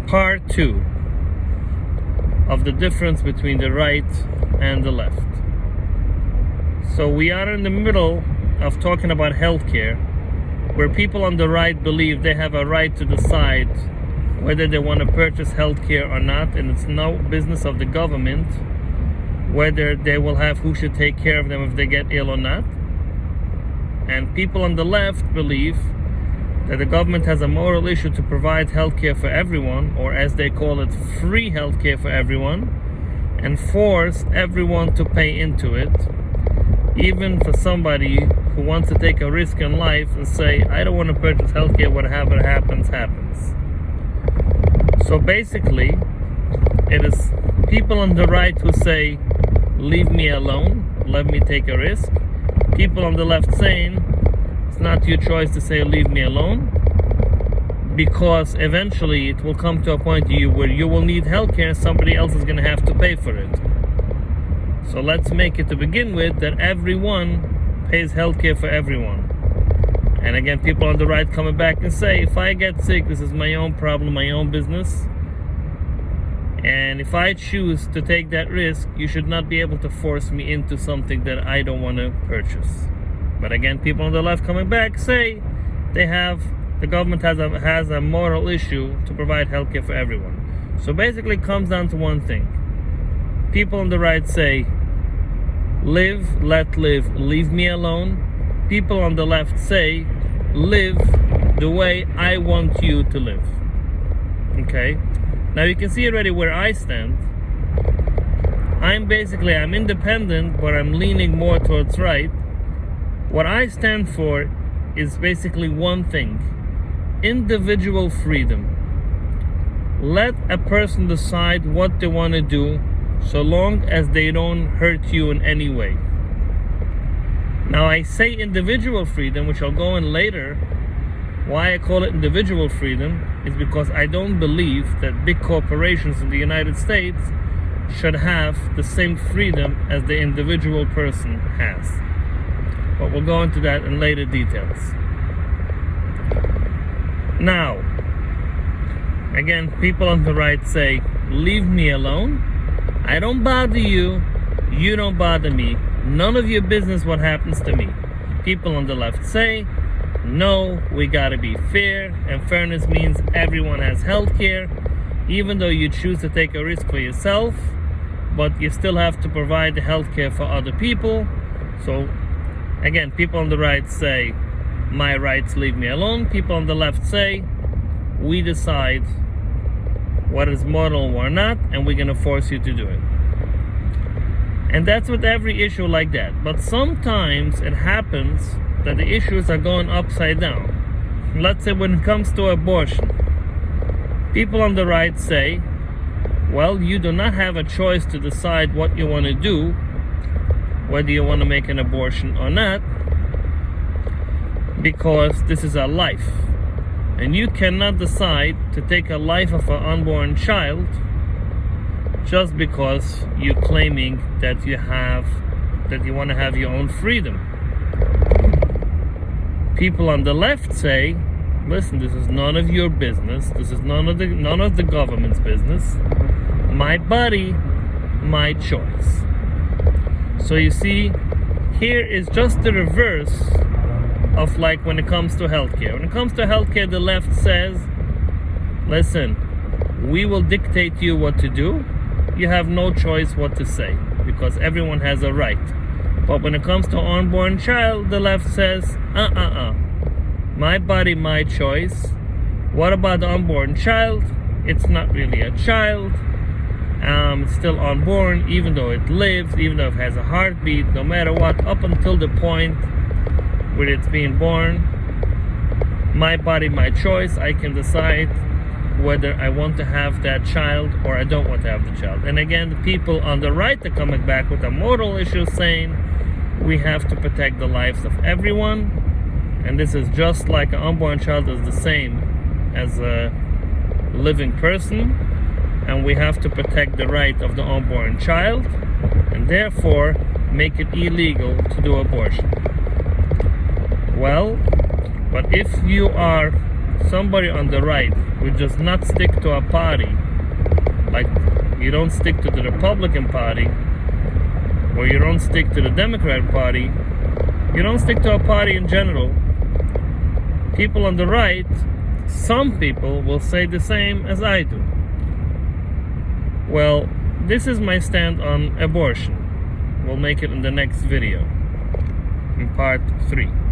part 2 of the difference between the right and the left. So we are in the middle of talking about healthcare, where people on the right believe they have a right to decide whether they want to purchase healthcare or not, and it's no business of the government whether they will have who should take care of them if they get ill or not. And people on the left believe that the government has a moral issue to provide healthcare for everyone, or as they call it, free healthcare for everyone, and force everyone to pay into it, even for somebody who wants to take a risk in life and say, I don't want to purchase healthcare, whatever happens, happens. So basically, it is people on the right who say, leave me alone, let me take a risk. People on the left saying, it's not your choice to say leave me alone, because eventually it will come to a point where you will need healthcare and somebody else is going to have to pay for it. So let's make it to begin with that everyone pays healthcare for everyone. And again, people on the right coming back and say, if I get sick, this is my own problem, my own business. And if I choose to take that risk, you should not be able to force me into something that I don't want to purchase. But again, people on the left coming back say the government has a moral issue to provide healthcare for everyone. So basically it comes down to one thing. People on the right say, live, let live, leave me alone. People on the left say, live the way I want you to live. Okay? Now you can see already where I stand. I'm independent, but I'm leaning more towards right. What I stand for is basically one thing: individual freedom. Let a person decide what they want to do, so long as they don't hurt you in any way. Now I say individual freedom, which I'll go in later. Why I call it individual freedom is because I don't believe that big corporations in the United States should have the same freedom as the individual person has. But we'll go into that in later details. Now, again, people on the right say, leave me alone. I don't bother you. You don't bother me. None of your business what happens to me. People on the left say, no, we gotta be fair, and fairness means everyone has health care, even though you choose to take a risk for yourself, but you still have to provide the health care for other people. So again, people on the right say, my rights, leave me alone. People on the left say, we decide what is moral or not, and we're gonna force you to do it. And that's with every issue like that. But sometimes it happens that the issues are going upside down. Let's say when it comes to abortion, people on the right say, well, you do not have a choice to decide what you want to do, whether you want to make an abortion or not, because this is a life. And you cannot decide to take a life of an unborn child just because you're claiming that you want to have your own freedom. People on the left say, listen, this is none of your business. This is none of the government's business. My body, my choice. So you see, here is just the reverse of like when it comes to healthcare. When it comes to healthcare, the left says, listen, we will dictate you what to do. You have no choice what to say, because everyone has a right. But when it comes to unborn child, the left says, my body, my choice. What about the unborn child? It's not really a child. It's still unborn, even though it lives, even though it has a heartbeat, no matter what, up until the point where it's being born. My body, my choice. I can decide whether I want to have that child or I don't want to have the child. And again, the people on the right are coming back with a moral issue saying we have to protect the lives of everyone. And this is just like an unborn child is the same as a living person. And we have to protect the right of the unborn child, and therefore make it illegal to do abortion. Well, but if you are somebody on the right would just not stick to a party, like you don't stick to the Republican Party, or you don't stick to the Democrat Party, you don't stick to a party in general, people on the right, some people will say the same as I do. Well, this is my stand on abortion. We'll make it in the next video, in part 3.